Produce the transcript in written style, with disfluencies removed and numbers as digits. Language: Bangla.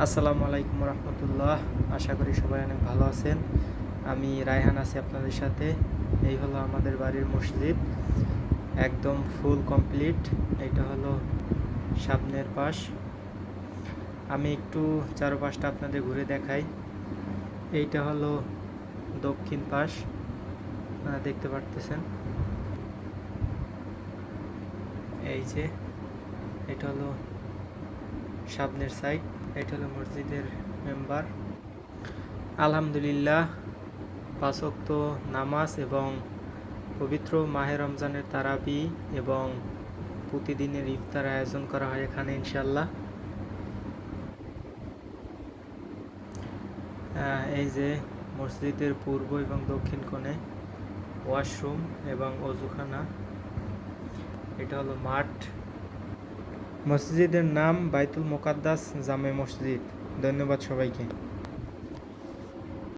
আসসালামু আলাইকুম রহমতুল্লাহ। আশা করি সবাই অনেক ভালো আছেন। আমি রায়হান আছি আপনাদের সাথে। এই হলো আমাদের বাড়ির মসজিদ, একদম ফুল কমপ্লিট। এটা হলো সামনের পাশ। আমি একটু চারপাশটা আপনাদের ঘুরে দেখাই। এইটা হলো দক্ষিণ পাশ, আপনারা দেখতে পারতেছেন। এই যে এটা হলো সামনের সাইড। এটা হলো মসজিদের মেম্বার। আলহামদুলিল্লাহ, 5 ওয়াক্ত নামাজ এবং পবিত্র মাহে রমজানের তারাবি এবং প্রতিদিনের ইফতার আয়োজন করা হয় এখানে ইনশাল্লাহ। এই যে মসজিদের পূর্ব এবং দক্ষিণ কোণে ওয়াশরুম এবং অজুখানা। এটা হলো মাঠ। মসজিদের নাম বাইতুল মোকাদ্দাস জামে মসজিদ। ধন্যবাদ সবাইকে।